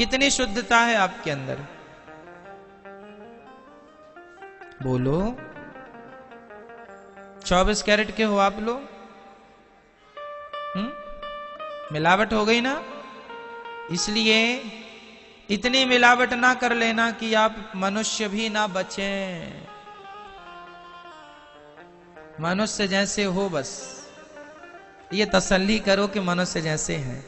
कितनी शुद्धता है आपके अंदर? बोलो। 24 कैरेट के हो आप लोग? मिलावट हो गई ना। इसलिए इतनी मिलावट ना कर लेना कि आप मनुष्य भी ना बचें। मनुष्य जैसे हो, बस ये तसल्ली करो कि मनुष्य जैसे हैं।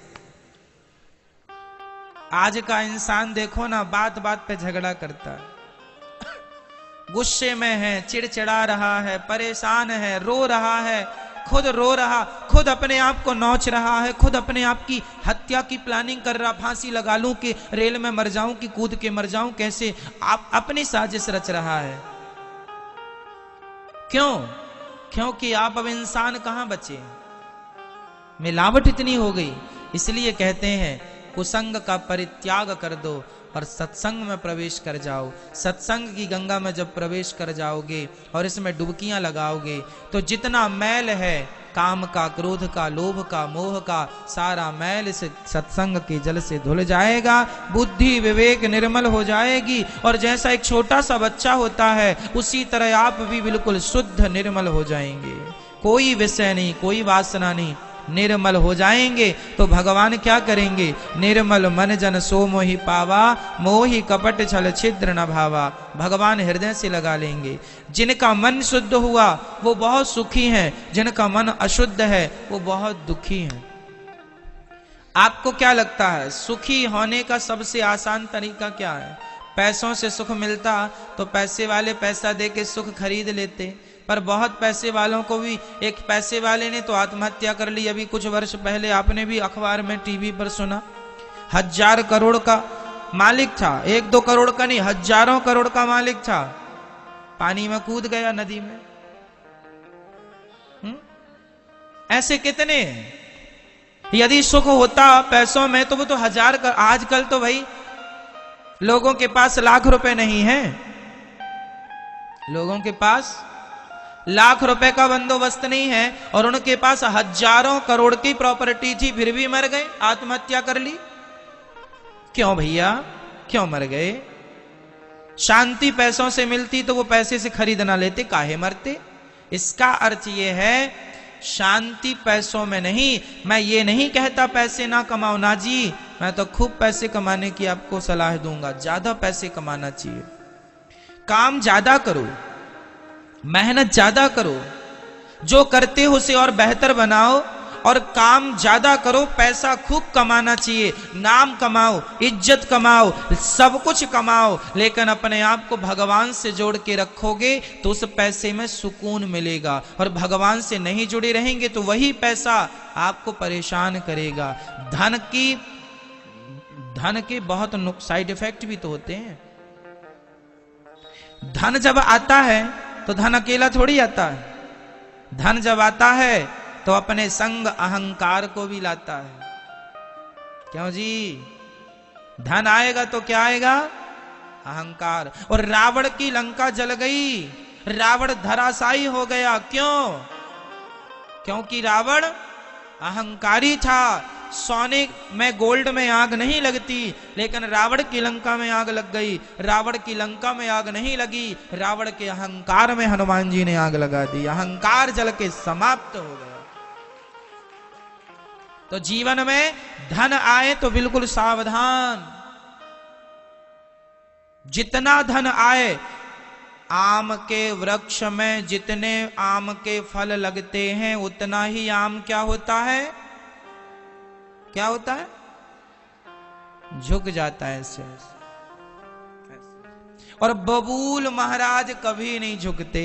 आज का इंसान देखो ना, बात बात पे झगड़ा करता है, गुस्से में है, चिड़चिड़ा रहा है, परेशान है, रो रहा है, खुद रो रहा, खुद अपने आप को नोच रहा है, खुद अपने आप की हत्या की प्लानिंग कर रहा, फांसी लगा लूं कि रेल में मर जाऊं कि कूद के मर जाऊं, कैसे आप अपनी साजिश रच रहा है। क्यों? क्योंकि आप अब इंसान कहां बचे, मिलावट इतनी हो गई। इसलिए कहते हैं कुसंग का परित्याग कर दो और सत्संग में प्रवेश कर जाओ। सत्संग की गंगा में जब प्रवेश कर जाओगे और इसमें डुबकियां लगाओगे तो जितना मैल है काम का, क्रोध का, लोभ का, मोह का, सारा मैल इस सत्संग के जल से धुल जाएगा। बुद्धि विवेक निर्मल हो जाएगी और जैसा एक छोटा सा बच्चा होता है उसी तरह आप भी बिल्कुल शुद्ध निर्मल हो जाएंगे। कोई विषय नहीं, कोई वासना नहीं, निर्मल हो जाएंगे। तो भगवान क्या करेंगे? निर्मल मन जन सो मोहि पावा, मोहि कपट छल छिद्र न भावा। भगवान हृदय से लगा लेंगे। जिनका मन शुद्ध हुआ वो बहुत सुखी हैं, जिनका मन अशुद्ध है वो बहुत दुखी हैं। आपको क्या लगता है सुखी होने का सबसे आसान तरीका क्या है? पैसों से सुख मिलता तो पैसे वाले पैसा दे के सुख खरीद लेते, पर बहुत पैसे वालों को भी, एक पैसे वाले ने तो आत्महत्या कर ली अभी कुछ वर्ष पहले, आपने भी अखबार में टीवी पर सुना। 1000 करोड़ का मालिक था, 1-2 करोड़ का नहीं, हजारों करोड़ का मालिक था, पानी में कूद गया, नदी में। ऐसे कितने हैं? यदि सुख होता पैसों में तो वो तो 1000 का, आजकल तो भाई लोगों के पास लाख रुपए नहीं है, लोगों के पास लाख रुपए का बंदोबस्त नहीं है और उनके पास हजारों करोड़ की प्रॉपर्टी थी, फिर भी मर गए, आत्महत्या कर ली। क्यों भैया, क्यों मर गए? शांति पैसों से मिलती तो वो पैसे से खरीद ना लेते, काहे मरते? इसका अर्थ ये है शांति पैसों में नहीं। मैं ये नहीं कहता पैसे ना कमाओ, ना जी, मैं तो खूब पैसे कमाने की आपको सलाह दूंगा। ज्यादा पैसे कमाना चाहिए, काम ज्यादा करो, मेहनत ज्यादा करो, जो करते हो उसे और बेहतर बनाओ और काम ज्यादा करो। पैसा खूब कमाना चाहिए, नाम कमाओ, इज्जत कमाओ, सब कुछ कमाओ, लेकिन अपने आप को भगवान से जोड़ के रखोगे तो उस पैसे में सुकून मिलेगा। और भगवान से नहीं जुड़े रहेंगे तो वही पैसा आपको परेशान करेगा। धन के बहुत साइड इफेक्ट भी तो होते हैं। धन जब आता है तो धन अकेला थोड़ी आता है। धन जब आता है तो अपने संग अहंकार को भी लाता है। क्यों जी? धन आएगा तो क्या आएगा? अहंकार। और रावण की लंका जल गई, रावण धराशायी हो गया। क्यों? क्योंकि रावण अहंकारी था। सोने में, गोल्ड में आग नहीं लगती, लेकिन रावण की लंका में आग लग गई। रावण की लंका में आग नहीं लगी, रावण के अहंकार में हनुमान जी ने आग लगा दी। अहंकार जल के समाप्त हो गया। तो जीवन में धन आए तो बिल्कुल सावधान। जितना धन आए, आम के वृक्ष में जितने आम के फल लगते हैं उतना ही आम क्या होता है? क्या होता है? झुक जाता है ऐसे। और बबूल महाराज कभी नहीं झुकते,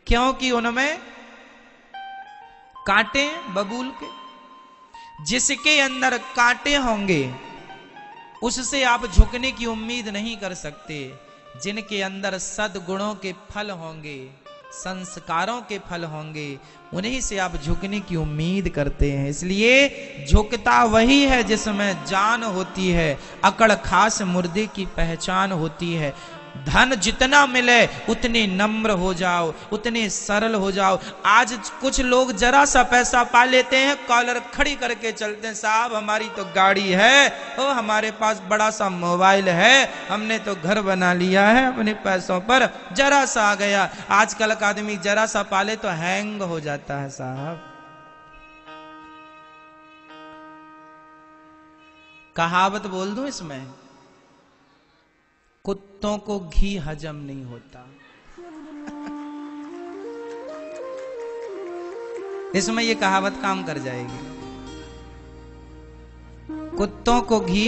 क्योंकि उनमें कांटे, बबूल के, जिसके अंदर कांटे होंगे उससे आप झुकने की उम्मीद नहीं कर सकते। जिनके अंदर सद्गुणों के फल होंगे, संस्कारों के फल होंगे, उन्हीं से आप झुकने की उम्मीद करते हैं। इसलिए झुकता वही है जिसमें जान होती है। अकड़ खास मुर्दे की पहचान होती है। धन जितना मिले उतने नम्र हो जाओ, उतने सरल हो जाओ। आज कुछ लोग जरा सा पैसा पा लेते हैं, कॉलर खड़ी करके चलते हैं, साहब हमारी तो गाड़ी है, ओ हमारे पास बड़ा सा मोबाइल है, हमने तो घर बना लिया है अपने पैसों पर। जरा सा आ गया, आजकल का आदमी जरा सा पाले तो हैंग हो जाता है साहब। कहावत बोल दूं इसमें, कुत्तों को घी हजम नहीं होता। इसमें ये कहावत काम कर जाएगी। कुत्तों को घी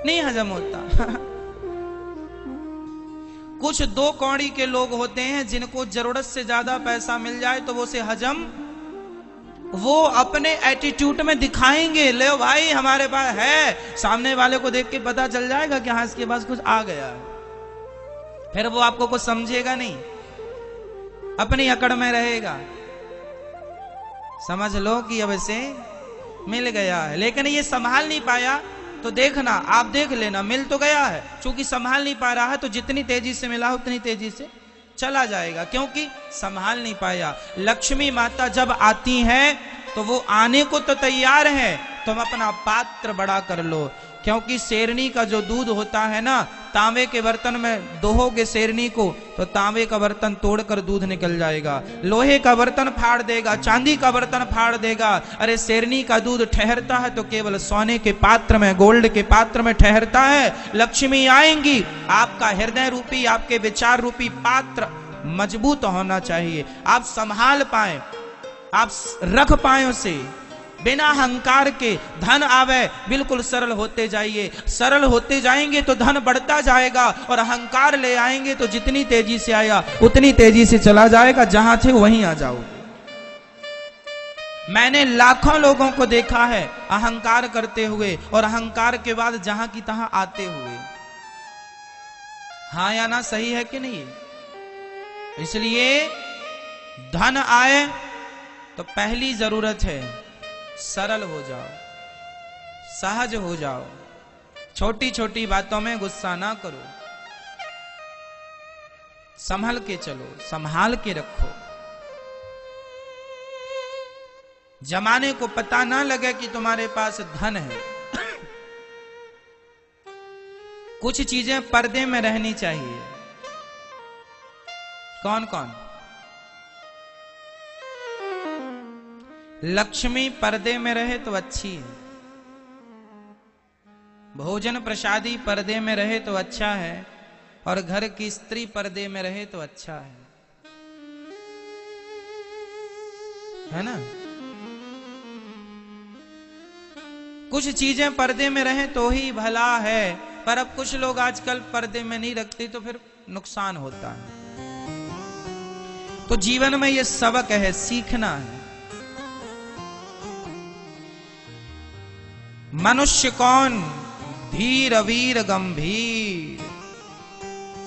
नहीं हजम होता। कुछ दो कौड़ी के लोग होते हैं जिनको जरूरत से ज्यादा पैसा मिल जाए तो वो उसे हजम, वो अपने एटीट्यूड में दिखाएंगे, ले भाई हमारे पास है, सामने वाले को देख के पता चल जाएगा कि हाँ इसके पास कुछ आ गया है। फिर वो आपको कुछ समझेगा नहीं, अपनी अकड़ में रहेगा, समझ लो कि अब इसे मिल गया है। लेकिन ये संभाल नहीं पाया तो देखना, आप देख लेना, मिल तो गया है, क्योंकि संभाल नहीं पा रहा है तो जितनी तेजी से मिला उतनी तेजी से चला जाएगा, क्योंकि संभाल नहीं पाया। लक्ष्मी माता जब आती हैं तो वो आने को तो तैयार है, तुम अपना पात्र बड़ा कर लो, क्योंकि शेरनी का जो दूध होता है ना, तांबे के बर्तन में दोहोगे शेरनी को तो तांबे का बर्तन तोड़कर दूध निकल जाएगा, लोहे का बर्तन फाड़ देगा, चांदी का बर्तन फाड़ देगा। अरे शेरनी का दूध ठहरता है तो केवल सोने के पात्र में, गोल्ड के पात्र में ठहरता है। लक्ष्मी आएंगी, आपका हृदय रूपी, आपके विचार रूपी पात्र मजबूत होना चाहिए, आप संभाल पाए, आप रख पाए उसे बिना अहंकार के। धन आवे बिल्कुल सरल होते जाइए, सरल होते जाएंगे तो धन बढ़ता जाएगा, और अहंकार ले आएंगे तो जितनी तेजी से आया उतनी तेजी से चला जाएगा, जहां थे वहीं आ जाओ। मैंने लाखों लोगों को देखा है अहंकार करते हुए और अहंकार के बाद जहां की तहां आते हुए। हाँ या ना, सही है कि नहीं? इसलिए धन आए तो पहली जरूरत है सरल हो जाओ, सहज हो जाओ, छोटी छोटी बातों में गुस्सा ना करो, संभल के चलो, संभाल के रखो। जमाने को पता ना लगे कि तुम्हारे पास धन है। कुछ चीजें पर्दे में रहनी चाहिए। कौन कौन? लक्ष्मी पर्दे में रहे तो अच्छी है, भोजन प्रसादी पर्दे में रहे तो अच्छा है, और घर की स्त्री पर्दे में रहे तो अच्छा है ना? कुछ चीजें पर्दे में रहे तो ही भला है, पर अब कुछ लोग आजकल पर्दे में नहीं रखते तो फिर नुकसान होता है। तो जीवन में ये सबक है, सीखना है। मनुष्य कौन? धीर वीर गंभीर,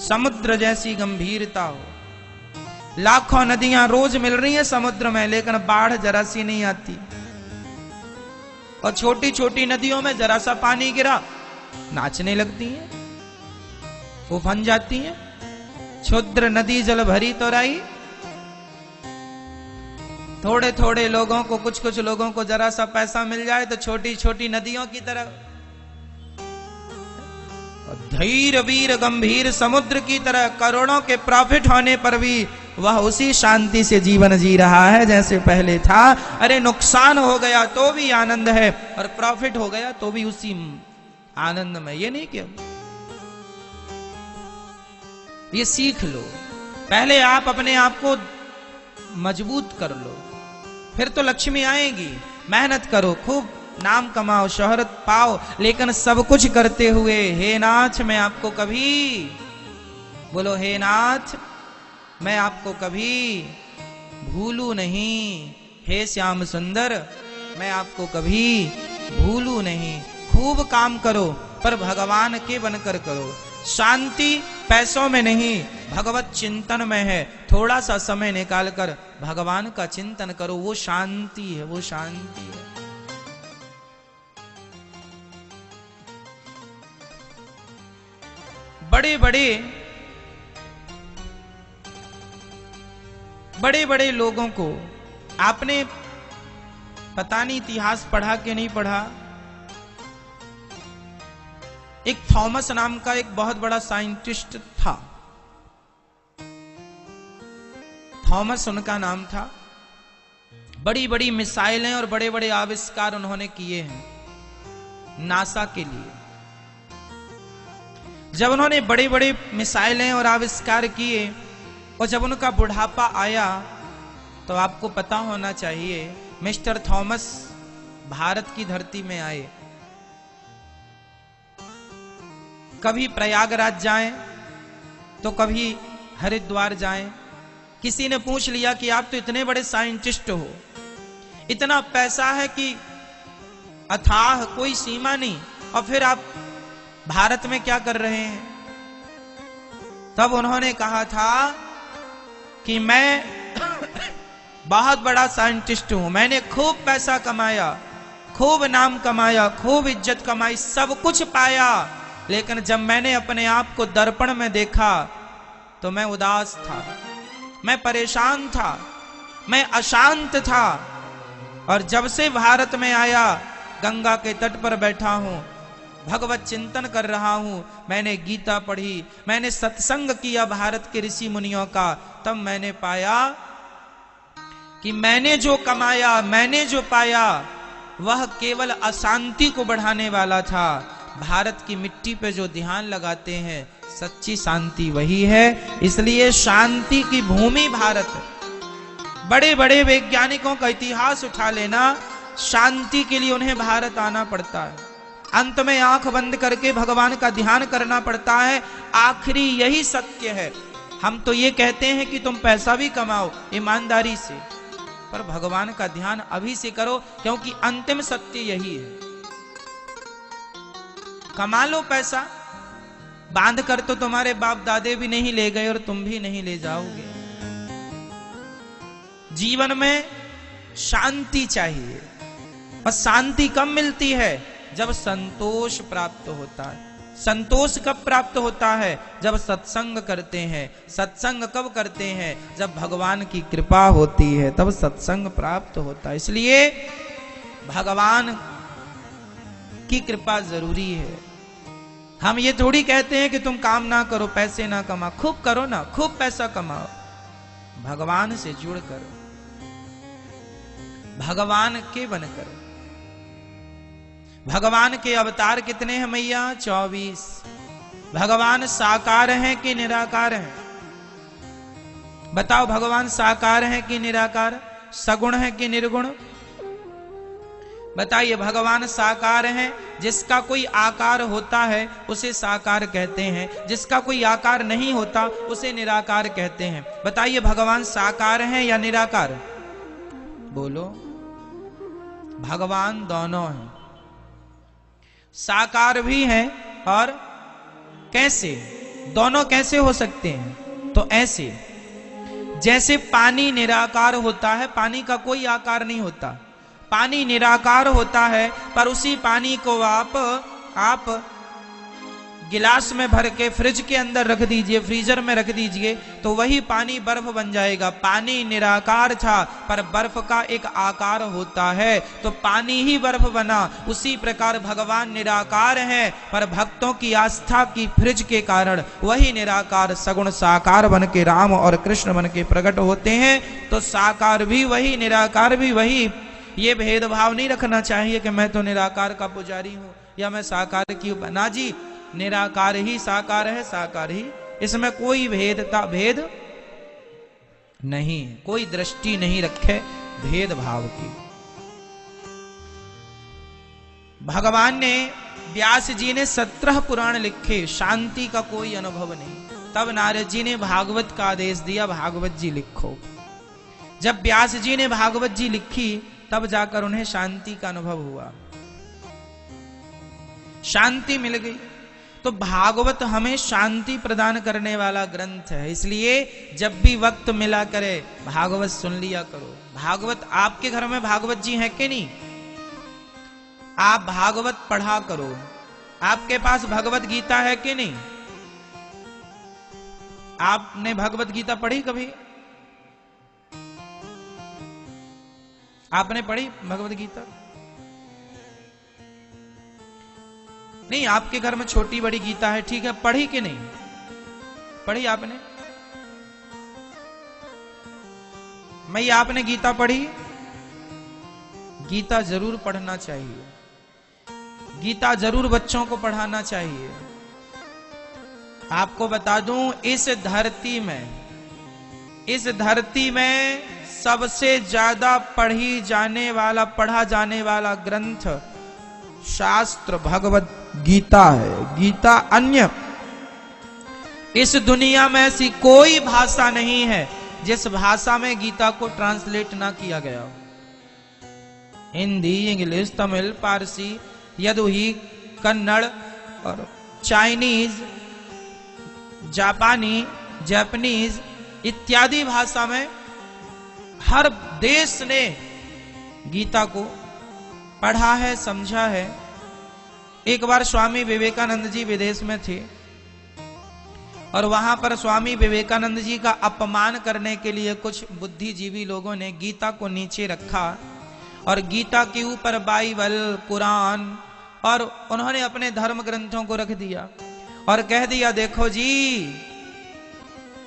समुद्र जैसी गंभीरता हो। लाखों नदियां रोज मिल रही हैं समुद्र में, लेकिन बाढ़ जरा सी नहीं आती, और छोटी छोटी नदियों में जरा सा पानी गिरा नाचने लगती हैं, उफन जाती हैं। क्षुद्र नदी जल भरी तो राई। थोड़े थोड़े लोगों को, कुछ कुछ लोगों को जरा सा पैसा मिल जाए तो छोटी छोटी नदियों की तरह, धीर वीर गंभीर समुद्र की तरह करोड़ों के प्रॉफिट होने पर भी वह उसी शांति से जीवन जी रहा है जैसे पहले था। अरे नुकसान हो गया तो भी आनंद है, और प्रॉफिट हो गया तो भी उसी आनंद में। ये नहीं, क्यों? ये सीख लो। पहले आप अपने आप को मजबूत कर लो, फिर तो लक्ष्मी आएगी। मेहनत करो, खूब नाम कमाओ, शोहरत पाओ, लेकिन सब कुछ करते हुए हे नाथ मैं आपको कभी, बोलो हे नाथ मैं आपको कभी भूलू नहीं, हे श्याम सुंदर मैं आपको कभी भूलू नहीं। खूब काम करो पर भगवान के बनकर करो। शांति पैसों में नहीं, भगवत चिंतन में है। थोड़ा सा समय निकालकर भगवान का चिंतन करो, वो शांति है, वो शांति है। बड़े बड़े लोगों को आपने पता नहीं इतिहास पढ़ा कि नहीं पढ़ा, एक थॉमस नाम का एक बहुत बड़ा साइंटिस्ट था, थॉमस उनका नाम था। बड़ी बड़ी मिसाइलें और बड़े बड़े आविष्कार उन्होंने किए हैं नासा के लिए। जब उन्होंने बड़े बड़े मिसाइलें और आविष्कार किए और जब उनका बुढ़ापा आया तो आपको पता होना चाहिए मिस्टर थॉमस भारत की धरती में आए। कभी प्रयागराज जाएं तो कभी हरिद्वार जाएं। किसी ने पूछ लिया कि आप तो इतने बड़े साइंटिस्ट हो, इतना पैसा है कि अथाह कोई सीमा नहीं, और फिर आप भारत में क्या कर रहे हैं? तब उन्होंने कहा था कि मैं बहुत बड़ा साइंटिस्ट हूं, मैंने खूब पैसा कमाया, खूब नाम कमाया, खूब इज्जत कमाई, सब कुछ पाया, लेकिन जब मैंने अपने आप को दर्पण में देखा तो मैं उदास था, मैं परेशान था, मैं अशांत था। और जब से भारत में आया, गंगा के तट पर बैठा हूं, भगवत चिंतन कर रहा हूं, मैंने गीता पढ़ी, मैंने सत्संग किया भारत के ऋषि मुनियों का, तब मैंने पाया कि मैंने जो कमाया, मैंने जो पाया, वह केवल अशांति को बढ़ाने वाला था। भारत की मिट्टी पे जो ध्यान लगाते हैं, सच्ची शांति वही है। इसलिए शांति की भूमि भारत है। बड़े बड़े वैज्ञानिकों का इतिहास उठा लेना, शांति के लिए उन्हें भारत आना पड़ता है। अंत में आंख बंद करके भगवान का ध्यान करना पड़ता है। आखिरी यही सत्य है। हम तो ये कहते हैं कि तुम पैसा भी कमाओ ईमानदारी से, पर भगवान का ध्यान अभी से करो, क्योंकि अंतिम सत्य यही है। कमा लो पैसा, बांध कर तो तुम्हारे बाप दादे भी नहीं ले गए और तुम भी नहीं ले जाओगे। जीवन में शांति चाहिए, और शांति कब मिलती है? जब संतोष प्राप्त होता है। संतोष कब प्राप्त होता है? जब सत्संग करते हैं। सत्संग कब करते हैं? जब भगवान की कृपा होती है, तब सत्संग प्राप्त होता है। इसलिए भगवान की कृपा जरूरी है। हम ये थोड़ी कहते हैं कि तुम काम ना करो, पैसे ना कमा, खूब करो ना, खूब पैसा कमाओ, भगवान से जुड़ कर, भगवान के बनकर। भगवान के अवतार कितने हैं मैया? 24। भगवान साकार हैं कि निराकार हैं? बताओ, भगवान साकार हैं कि निराकार? सगुण हैं कि निर्गुण? बताइए। भगवान साकार हैं, जिसका कोई आकार होता है उसे साकार कहते हैं, जिसका कोई आकार नहीं होता उसे निराकार कहते हैं। बताइए, भगवान साकार हैं या निराकार? बोलो। भगवान दोनों हैं, साकार भी हैं और कैसे? दोनों कैसे हो सकते हैं? तो ऐसे, जैसे पानी निराकार होता है, पानी का कोई आकार नहीं होता, पानी निराकार होता है, पर उसी पानी को आप गिलास में भर के फ्रिज के अंदर रख दीजिए, फ्रीजर में रख दीजिए, तो वही पानी बर्फ बन जाएगा। पानी निराकार था, पर बर्फ का एक आकार होता है, तो पानी ही बर्फ बना। उसी प्रकार भगवान निराकार हैं, पर भक्तों की आस्था की फ्रिज के कारण वही निराकार सगुण साकार बन के राम और कृष्ण बन के प्रकट होते हैं। तो साकार भी वही, निराकार भी वही। ये भेदभाव नहीं रखना चाहिए कि मैं तो निराकार का पुजारी हूं या मैं साकार की। ना जी, निराकार ही साकार है, साकार ही, इसमें कोई भेद नहीं, कोई दृष्टि नहीं रखे भेदभाव की। भगवान ने, व्यास जी ने 17 पुराण लिखे, शांति का कोई अनुभव नहीं। तब नारद जी ने भागवत का आदेश दिया, भागवत जी लिखो। जब व्यास जी ने भागवत जी लिखी, तब जाकर उन्हें शांति का अनुभव हुआ, शांति मिल गई। तो भागवत हमें शांति प्रदान करने वाला ग्रंथ है। इसलिए जब भी वक्त मिला करे, भागवत सुन लिया करो। भागवत, आपके घर में भागवत जी हैं कि नहीं? आप भागवत पढ़ा करो। आपके पास भगवत गीता है कि नहीं? आपने भगवत गीता पढ़ी कभी? आपने पढ़ी भगवत गीता? नहीं, आपके घर में छोटी बड़ी गीता है, ठीक है, पढ़ी कि नहीं पढ़ी आपने? मैं आपने गीता पढ़ी? गीता जरूर पढ़ना चाहिए, गीता जरूर बच्चों को पढ़ाना चाहिए। आपको बता दूं, इस धरती में सबसे ज्यादा पढ़ा जाने वाला ग्रंथ शास्त्र भगवत गीता है। गीता अन्य इस दुनिया में ऐसी कोई भाषा नहीं है जिस भाषा में गीता को ट्रांसलेट ना किया गया हो। हिंदी, इंग्लिश, तमिल, पारसी, यदुही, कन्नड़ और चाइनीज, जापानी, जापानीज इत्यादि भाषा में हर देश ने गीता को पढ़ा है, समझा है। एक बार स्वामी विवेकानंद जी विदेश में थे और वहां पर स्वामी विवेकानंद जी का अपमान करने के लिए कुछ बुद्धिजीवी लोगों ने गीता को नीचे रखा और गीता के ऊपर बाइबल, कुरान और उन्होंने अपने धर्म ग्रंथों को रख दिया और कह दिया, देखो जी,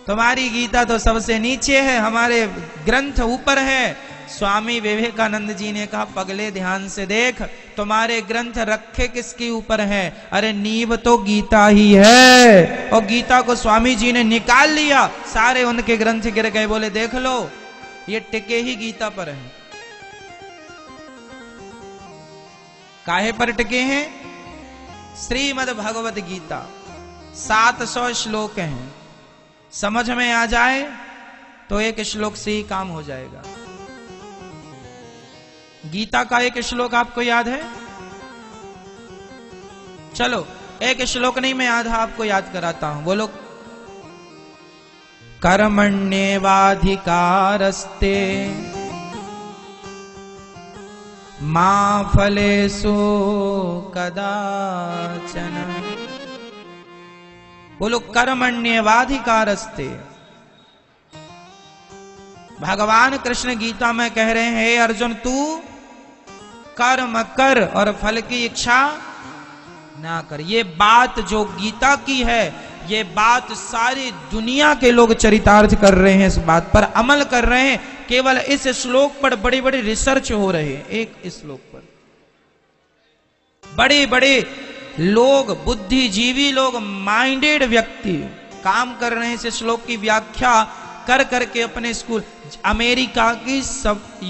तुम्हारी गीता तो सबसे नीचे है, हमारे ग्रंथ ऊपर है। स्वामी विवेकानंद जी ने कहा, पगले ध्यान से देख, तुम्हारे ग्रंथ रखे किसके ऊपर है? अरे नींव तो गीता ही है। और गीता को स्वामी जी ने निकाल लिया, सारे उनके ग्रंथ गिर गए। बोले, देख लो, ये टिके ही गीता पर है। काहे पर टिके हैं? श्रीमद् भगवत गीता 700 श्लोक हैं। समझ में आ जाए तो एक श्लोक से ही काम हो जाएगा। गीता का एक श्लोक आपको याद है? चलो, एक श्लोक नहीं, मैं आधा आपको याद कराता हूं। बोलो, कर्मण्येवाधिकारस्ते मा फलेषु कदाचन। बोलो, कर्मण्येवाधिकारस्ते। भगवान कृष्ण गीता में कह रहे हैं, हे अर्जुन, तू कर्म कर और फल की इच्छा ना कर। ये बात जो गीता की है, ये बात सारी दुनिया के लोग चरितार्थ कर रहे हैं, इस बात पर अमल कर रहे हैं। केवल इस श्लोक पर बड़ी बड़ी रिसर्च हो रहे हैं। एक श्लोक पर बड़े बड़े लोग, बुद्धिजीवी लोग, माइंडेड व्यक्ति काम कर रहे हैं इस श्लोक की व्याख्या कर करके अपने स्कूल।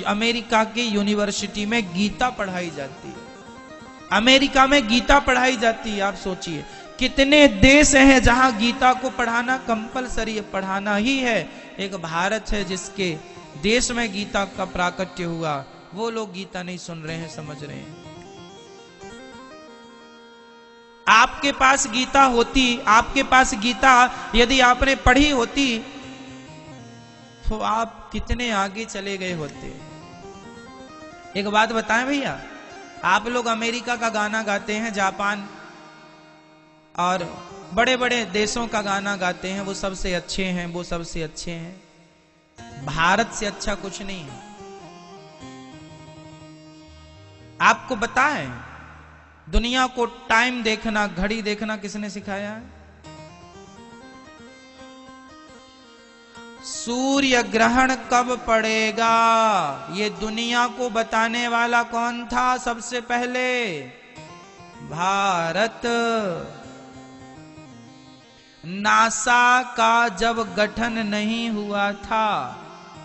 अमेरिका की यूनिवर्सिटी में गीता पढ़ाई जाती है। अमेरिका में गीता पढ़ाई जाती है। आप सोचिए, कितने देश हैं जहां गीता को पढ़ाना कंपलसरी है, पढ़ाना ही है। एक भारत है जिसके देश में गीता का प्राकट्य हुआ, वो लोग गीता नहीं सुन रहे हैं, समझ रहे हैं। आपके पास गीता होती, आपके पास गीता यदि आपने पढ़ी होती तो आप कितने आगे चले गए होते। एक बात बताएं भैया, आप लोग अमेरिका का गाना गाते हैं, जापान और बड़े बड़े देशों का गाना गाते हैं, वो सबसे अच्छे हैं, वो सबसे अच्छे हैं। भारत से अच्छा कुछ नहीं है। आपको बताएं, दुनिया को टाइम देखना, घड़ी देखना किसने सिखाया है? सूर्य ग्रहण कब पड़ेगा, ये दुनिया को बताने वाला कौन था सबसे पहले? भारत। नासा का जब गठन नहीं हुआ था,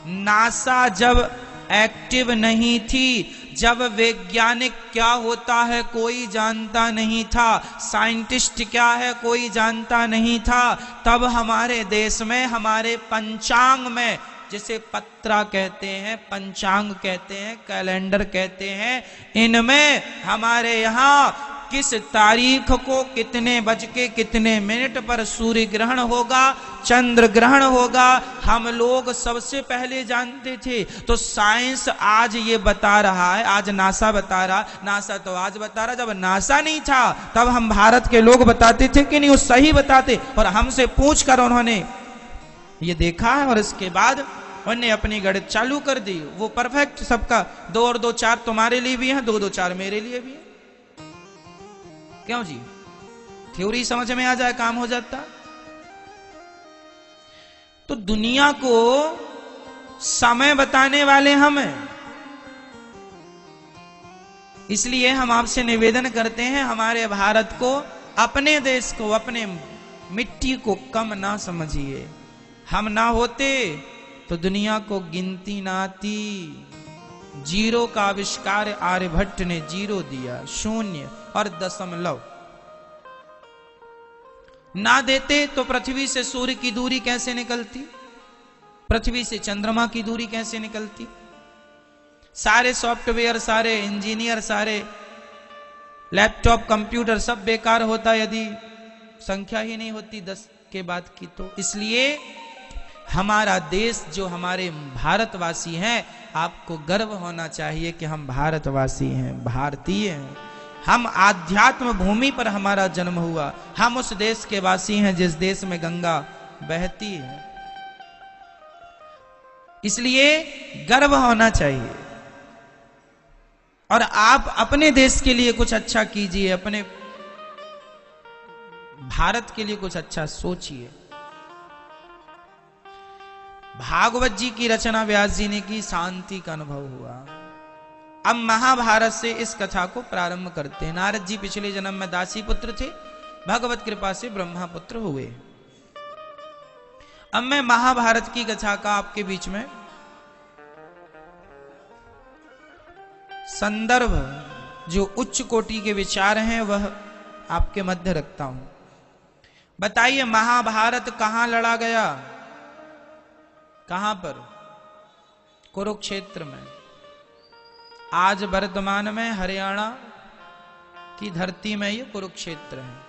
नासा जब एक्टिव नहीं थी, जब वैज्ञानिक क्या होता है कोई जानता नहीं था, साइंटिस्ट क्या है कोई जानता नहीं था, तब हमारे देश में, हमारे पंचांग में, जिसे पत्रा कहते हैं, पंचांग कहते हैं, कैलेंडर कहते हैं, इनमें हमारे यहाँ किस तारीख को कितने बज के कितने मिनट पर सूर्य ग्रहण होगा, चंद्र ग्रहण होगा, हम लोग सबसे पहले जानते थे। तो साइंस आज ये बता रहा है, आज नासा बता रहा, नासा तो आज बता रहा, जब नासा नहीं था तब हम भारत के लोग बताते थे कि नहीं, वो सही बताते। और हमसे पूछ कर उन्होंने ये देखा है, और इसके बाद उन्होंने अपनी गणित चालू कर दी। वो परफेक्ट, सबका 2 और 2 4 तुम्हारे लिए भी है, 2 2 4 मेरे लिए भी है। क्यों जी? थ्योरी समझ में आ जाए, काम हो जाता। तो दुनिया को समय बताने वाले हम हैं। इसलिए हम आपसे निवेदन करते हैं, हमारे भारत को, अपने देश को, अपने मिट्टी को कम ना समझिए। हम ना होते तो दुनिया को गिनती ना आती। जीरो का आविष्कार आर्यभट्ट ने जीरो दिया, शून्य और दशमलव। ना देते तो पृथ्वी से सूर्य की दूरी कैसे निकलती, पृथ्वी से चंद्रमा की दूरी कैसे निकलती। सारे सॉफ्टवेयर, सारे इंजीनियर, सारे लैपटॉप, कंप्यूटर सब बेकार होता यदि संख्या ही नहीं होती 10 के बाद की। तो इसलिए हमारा देश, जो हमारे भारतवासी हैं, आपको गर्व होना चाहिए कि हम भारतवासी हैं, भारतीय हैं। हम आध्यात्म भूमि पर हमारा जन्म हुआ। हम उस देश के वासी हैं जिस देश में गंगा बहती है। इसलिए गर्व होना चाहिए। और आप अपने देश के लिए कुछ अच्छा कीजिए, अपने भारत के लिए कुछ अच्छा सोचिए। भागवत जी की रचना व्यास जी ने की, शांति का अनुभव हुआ। अब महाभारत से इस कथा को प्रारंभ करते हैं। नारद जी पिछले जन्म में दासी पुत्र थे, भगवत कृपा से ब्रह्मा पुत्र हुए। अब मैं महाभारत की कथा का आपके बीच में संदर्भ, जो उच्च कोटि के विचार हैं, वह आपके मध्य रखता हूं। बताइए, महाभारत कहां लड़ा गया? कहां पर? कुरुक्षेत्र में। आज वर्तमान में हरियाणा की धरती में ये कुरुक्षेत्र है।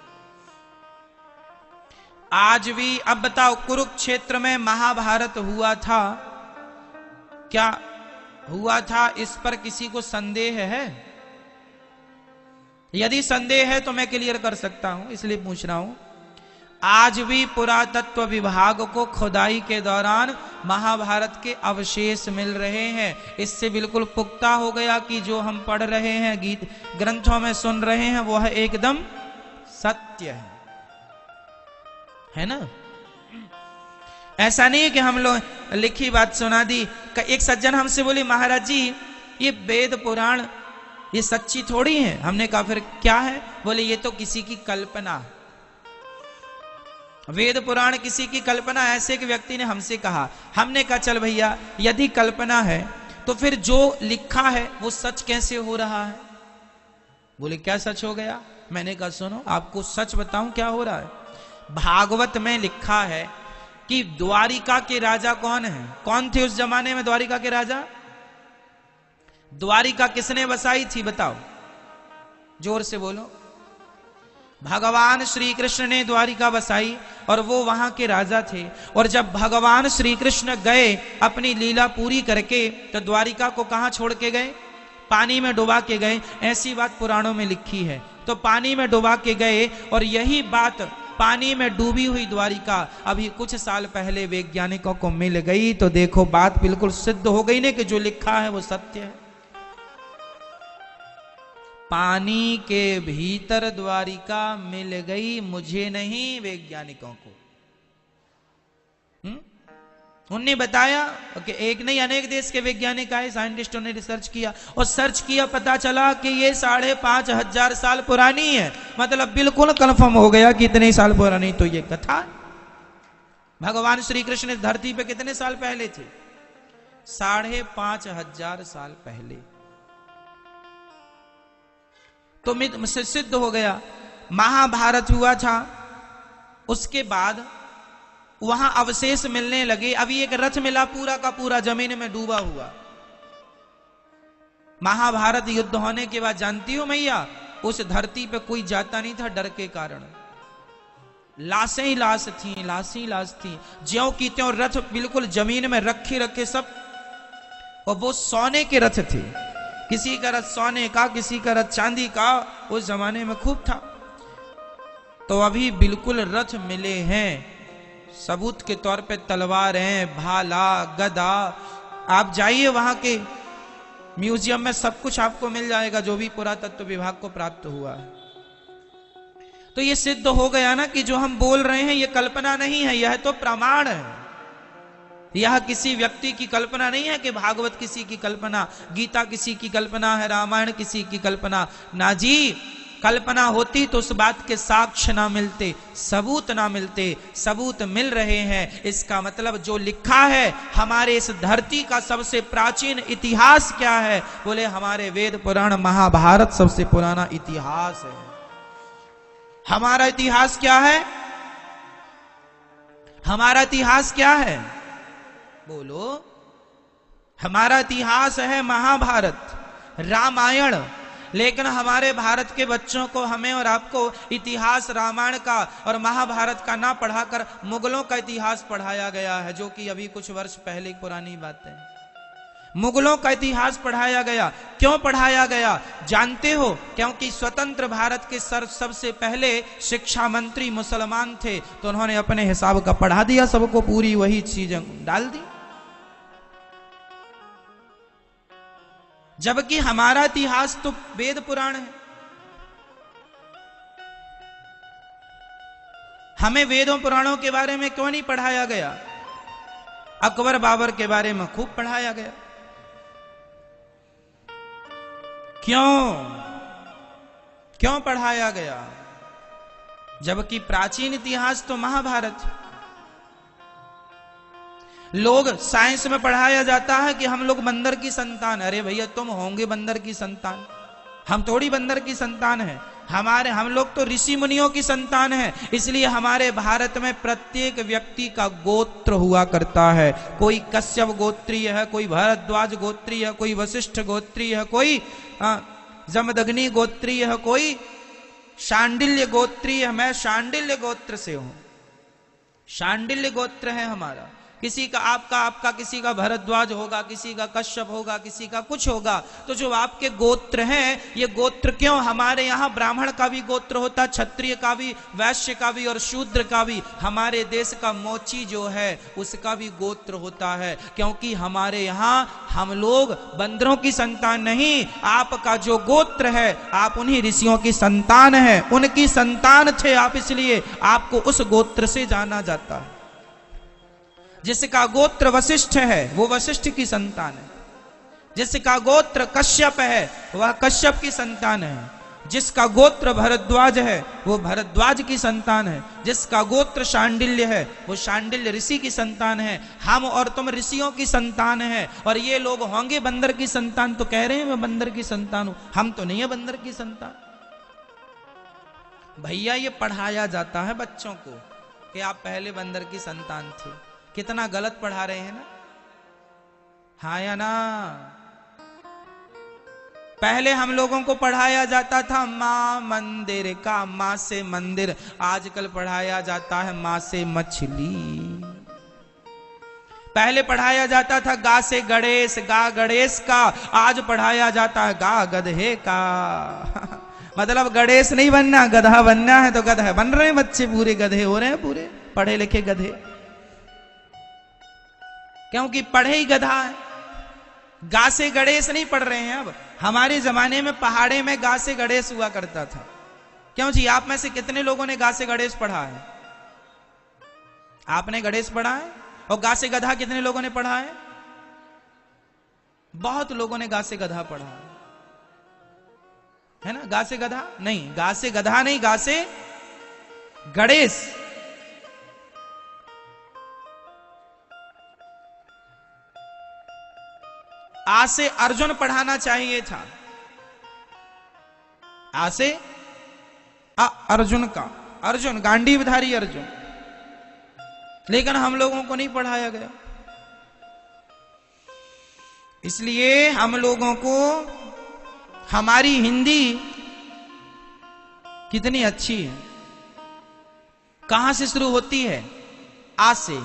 आज भी। अब बताओ, कुरुक्षेत्र में महाभारत हुआ था, क्या हुआ था, इस पर किसी को संदेह है? यदि संदेह है तो मैं क्लियर कर सकता हूं, इसलिए पूछ रहा हूं। आज भी पुरातत्व विभाग को खुदाई के दौरान महाभारत के अवशेष मिल रहे हैं। इससे बिल्कुल पुख्ता हो गया कि जो हम पढ़ रहे हैं, गीत ग्रंथों में सुन रहे हैं, वह एकदम सत्य है ना? ऐसा नहीं है कि हम लोग लिखी बात सुना दी। एक सज्जन हमसे बोले, महाराज जी ये वेद पुराण ये सच्ची थोड़ी है। हमने कहा फिर क्या है? बोले ये तो किसी की कल्पना। वेद पुराण किसी की कल्पना। ऐसे एक व्यक्ति ने हमसे कहा। हमने कहा चल भैया, यदि कल्पना है तो फिर जो लिखा है वो सच कैसे हो रहा है? बोले क्या सच हो गया? मैंने कहा सुनो, आपको सच बताऊं क्या हो रहा है। भागवत में लिखा है कि द्वारिका के राजा कौन है? कौन थे उस जमाने में द्वारिका के राजा? द्वारिका किसने बसाई थी बताओ, जोर से बोलो। भगवान श्री कृष्ण ने द्वारिका बसाई और वो वहां के राजा थे। और जब भगवान श्री कृष्ण गए अपनी लीला पूरी करके, तो द्वारिका को कहां छोड़ के गए? पानी में डुबा के गए। ऐसी बात पुराणों में लिखी है। तो पानी में डुबा के गए, और यही बात पानी में डूबी हुई द्वारिका अभी कुछ साल पहले वैज्ञानिकों को मिल गई। तो देखो बात बिल्कुल सिद्ध हो गई ने कि जो लिखा है वो सत्य है। पानी के भीतर द्वारिका मिल गई, मुझे नहीं, वैज्ञानिकों को। उन्होंने बताया कि एक नहीं अनेक देश के वैज्ञानिक आए, साइंटिस्टों ने रिसर्च किया, और सर्च किया, पता चला कि ये 5,500 साल पुरानी है। मतलब बिल्कुल कंफर्म हो गया कि इतने साल पुरानी तो ये कथा। भगवान श्री कृष्ण इस धरती पे कितने साल पहले थे? 5,500 साल पहले। तो सिद्ध हो गया। महाभारत हुआ था, उसके बाद वहां अवशेष मिलने लगे। अभी एक रथ मिला पूरा का पूरा जमीन में डूबा हुआ। महाभारत युद्ध होने के बाद जानती हो मैया, उस धरती पे कोई जाता नहीं था डर के कारण। लाशें ही लाश थी, लाशें ही लाश थी, ज्यों की त्यों रथ बिल्कुल जमीन में रखे रखे सब। और वो सोने के रथ थे, किसी का रथ सोने का, किसी का रथ चांदी का, उस जमाने में खूब था। तो अभी बिल्कुल रथ मिले हैं सबूत के तौर पे तलवारें, भाला, गदा। आप जाइए वहां के म्यूजियम में सब कुछ आपको मिल जाएगा जो भी पुरातत्व विभाग को प्राप्त हुआ है। तो ये सिद्ध हो गया ना कि जो हम बोल रहे हैं ये कल्पना नहीं है, यह तो प्रमाण है। यह किसी व्यक्ति की कल्पना नहीं है कि भागवत किसी की कल्पना, गीता किसी की कल्पना है, रामायण किसी की कल्पना। ना जी, कल्पना होती तो उस बात के साक्ष्य ना मिलते, सबूत ना मिलते। सबूत मिल रहे हैं, इसका मतलब जो लिखा है। हमारे इस धरती का सबसे प्राचीन इतिहास क्या है? बोले हमारे वेद पुराण महाभारत सबसे पुराना इतिहास है। हमारा इतिहास क्या है? हमारा इतिहास क्या है? बोलो। हमारा इतिहास है महाभारत, रामायण। लेकिन हमारे भारत के बच्चों को, हमें और आपको इतिहास रामायण का और महाभारत का ना पढ़ाकर मुगलों का इतिहास पढ़ाया गया है, जो कि अभी कुछ वर्ष पहले की पुरानी बात है। मुगलों का इतिहास पढ़ाया गया। क्यों पढ़ाया गया जानते हो? क्योंकि स्वतंत्र भारत के सबसे पहले शिक्षा मंत्री मुसलमान थे, तो उन्होंने अपने हिसाब का पढ़ा दिया सबको, पूरी वही चीजें डाल दी। जबकि हमारा इतिहास तो वेद पुराण है। हमें वेदों पुराणों के बारे में क्यों नहीं पढ़ाया गया? अकबर बाबर के बारे में खूब पढ़ाया गया। क्यों पढ़ाया गया? जबकि प्राचीन इतिहास तो महाभारत। लोग साइंस में पढ़ाया जाता है कि हम लोग बंदर की संतान। अरे भैया, तुम होंगे बंदर की संतान, हम थोड़ी बंदर की संतान हैं। हम लोग तो ऋषि मुनियों की संतान हैं। इसलिए हमारे भारत में प्रत्येक व्यक्ति का गोत्र हुआ करता है। कोई कश्यप गोत्रीय है, कोई भारद्वाज गोत्रीय है, कोई वशिष्ठ गोत्रीय है, कोई जमदग्नि गोत्रीय है, कोई शांडिल्य गोत्रीय है। मैं शांडिल्य गोत्र से हूं, शांडिल्य गोत्र है हमारा। किसी का आपका किसी का भरद्वाज होगा, किसी का कश्यप होगा, किसी का कुछ होगा। तो जो आपके गोत्र हैं, ये गोत्र क्यों? हमारे यहाँ ब्राह्मण का भी गोत्र होता है, क्षत्रिय का भी, वैश्य का भी और शूद्र का भी। हमारे देश का मोची जो है उसका भी गोत्र होता है, क्योंकि हमारे यहाँ हम लोग बंदरों की संतान नहीं। आपका जो गोत्र है, आप उन्हीं ऋषियों की संतान है, उनकी संतान थे आप, इसलिए आपको उस गोत्र से जाना जाता है। जिसका गोत्र वशिष्ठ है वो वशिष्ठ की संतान है, जिसका गोत्र कश्यप है वह कश्यप की संतान है, जिसका गोत्र भरद्वाज है वो भरद्वाज की संतान है, जिसका गोत्र शांडिल्य है वो शांडिल्य ऋषि की संतान है। हम और तुम ऋषियों की संतान है, और ये लोग होंगे बंदर की संतान। तो कह रहे हैं मैं बंदर की संतान हूं, हम तो नहीं है बंदर की संतान। भैया ये पढ़ाया जाता है बच्चों को कि आप पहले बंदर की संतान थे। कितना गलत पढ़ा रहे हैं ना, हाँ या ना? पहले हम लोगों को पढ़ाया जाता था मां मंदिर का, मां से मंदिर। आजकल पढ़ाया जाता है मां से मछली। पहले पढ़ाया जाता था गा से गणेश, गा गणेश का। आज पढ़ाया जाता है गा गधे का। मतलब गणेश नहीं बनना, गधा बनना है। तो गधा बन रहे हैं बच्चे, पूरे गधे हो रहे हैं, पूरे पढ़े लिखे गधे, क्योंकि पढ़े ही गधा है। गा से गणेश नहीं पढ़ रहे हैं अब। हमारे जमाने में पहाड़े में गा से गणेश हुआ करता था। क्यों जी? आप में से कितने लोगों ने गा से गणेश पढ़ा है? आपने गणेश पढ़ा है? और गा से गधा कितने लोगों ने पढ़ा है? बहुत लोगों ने गा से गधा पढ़ा है ना? गा से गधा नहीं, गा से गधा नहीं, गा से गणेश। आ से अर्जुन पढ़ाना चाहिए था। आ से अर्जुन का, अर्जुन गांडीवधारी अर्जुन। लेकिन हम लोगों को नहीं पढ़ाया गया। इसलिए हम लोगों को हमारी हिंदी कितनी अच्छी है। कहां से शुरू होती है? आ से,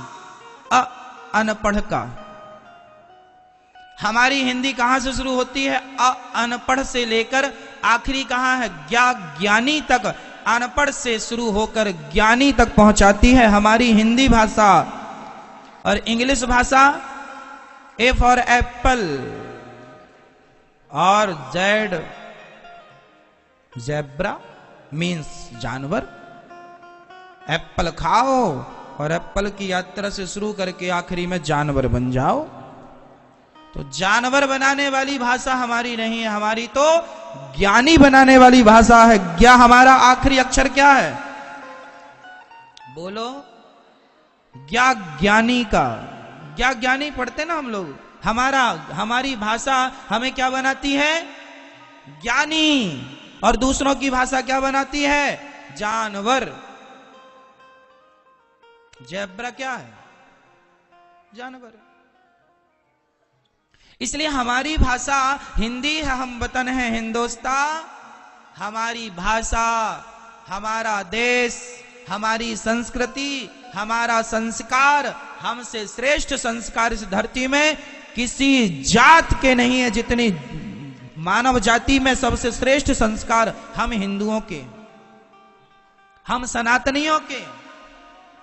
अनपढ़ का। हमारी हिंदी कहां से शुरू होती है? अनपढ़ से लेकर आखिरी कहां है? ज्ञानी तक। अनपढ़ से शुरू होकर ज्ञानी तक पहुंचाती है हमारी हिंदी भाषा। और इंग्लिश भाषा ए फॉर एप्पल और जेड जेब्रा मीन्स जानवर। एप्पल खाओ और एप्पल की यात्रा से शुरू करके आखिरी में जानवर बन जाओ। तो जानवर बनाने वाली भाषा हमारी नहीं है, हमारी तो ज्ञानी बनाने वाली भाषा है। क्या हमारा आखिरी अक्षर क्या है? बोलो। ज्ञा ज्ञानी का, ज्ञा ज्ञानी पढ़ते ना हम लोग। हमारी भाषा हमें क्या बनाती है? ज्ञानी। और दूसरों की भाषा क्या बनाती है? जानवर। जेब्रा क्या है? जानवर। इसलिए हमारी भाषा हिंदी है, हम वतन है हिंदुस्तान। हमारी भाषा, हमारा देश, हमारी संस्कृति, हमारा संस्कार, हमसे श्रेष्ठ संस्कार इस धरती में किसी जात के नहीं है। जितनी मानव जाति में सबसे श्रेष्ठ संस्कार हम हिंदुओं के, हम सनातनियों के।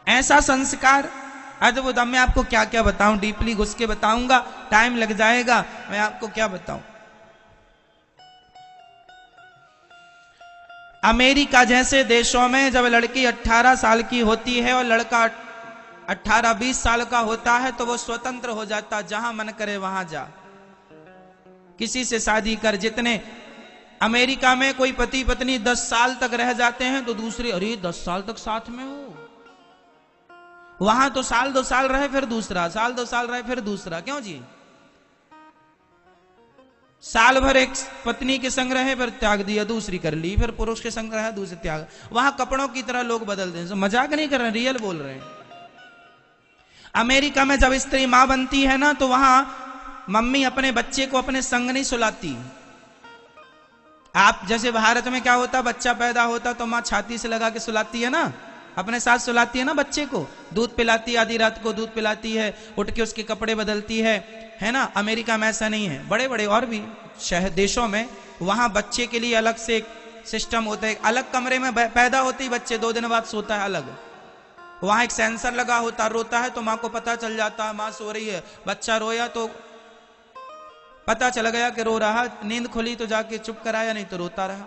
ऐसा संस्कार अद्भुत। मैं आपको क्या क्या बताऊं, डीपली घुस के बताऊंगा, टाइम लग जाएगा। मैं आपको क्या बताऊं। अमेरिका जैसे देशों में जब लड़की 18 साल की होती है और लड़का 18-20 साल का होता है तो वो स्वतंत्र हो जाता, जहां मन करे वहां जा, किसी से शादी कर। जितने अमेरिका में कोई पति पत्नी 10 साल तक रह जाते हैं तो दूसरे, अरे 10 साल तक साथ में हो। वहां तो साल 2 साल रहे फिर दूसरा, साल 2 साल रहे फिर दूसरा। क्यों जी? साल भर एक पत्नी के संग रहे फिर त्याग दिया, दूसरी कर ली, फिर पुरुष के संग रहा, दूसरे त्याग। वहां कपड़ों की तरह लोग बदलते हैं। मजाक नहीं कर रहे, रियल बोल रहे हैं। अमेरिका में जब स्त्री मां बनती है ना तो वहां मम्मी अपने बच्चे को अपने संग नहीं सुलाती। आप जैसे भारत में क्या होता, बच्चा पैदा होता तो मां छाती से लगा के सुलाती है ना, अपने साथ सुलाती है ना बच्चे को, दूध पिलाती है, आधी रात को दूध पिलाती है, उठ के उसके कपड़े बदलती है ना। अमेरिका में ऐसा नहीं है। बड़े बड़े और भी शहर देशों में वहां बच्चे के लिए अलग से एक सिस्टम होता है। अलग कमरे में पैदा होते ही बच्चे 2 दिन बाद सोता है अलग। वहां एक सेंसर लगा होता, रोता है तो मां को पता चल जाता है मां सो रही है। बच्चा रोया तो पता चल गया कि रो रहा, नींद खुली तो जाके चुप कराया, नहीं तो रोता रहा।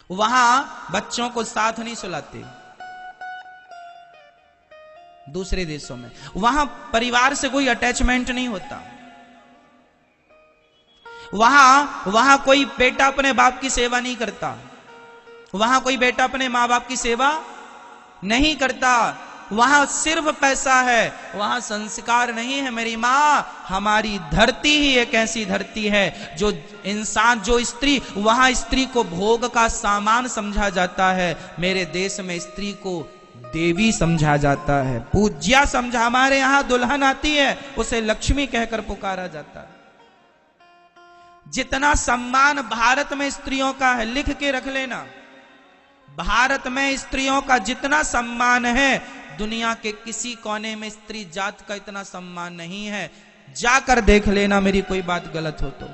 वहां बच्चों को साथ नहीं सुलाते। दूसरे देशों में वहां परिवार से कोई अटैचमेंट नहीं होता। वहां कोई बेटा अपने बाप की सेवा नहीं करता। वहां कोई बेटा अपने मां बाप की सेवा नहीं करता। वहां सिर्फ पैसा है, वहां संस्कार नहीं है। मेरी मां, हमारी धरती ही एक ऐसी धरती है जो इंसान, जो स्त्री, वहां स्त्री को भोग का सामान समझा जाता है। मेरे देश में स्त्री को देवी समझा जाता है, पूज्या समझा। हमारे यहां दुल्हन आती है उसे लक्ष्मी कहकर पुकारा जाता है। जितना सम्मान भारत में स्त्रियों का है, लिख के रख लेना, भारत में स्त्रियों का जितना सम्मान है दुनिया के किसी कोने में स्त्री जात का इतना सम्मान नहीं है। जाकर देख लेना, मेरी कोई बात गलत हो तो।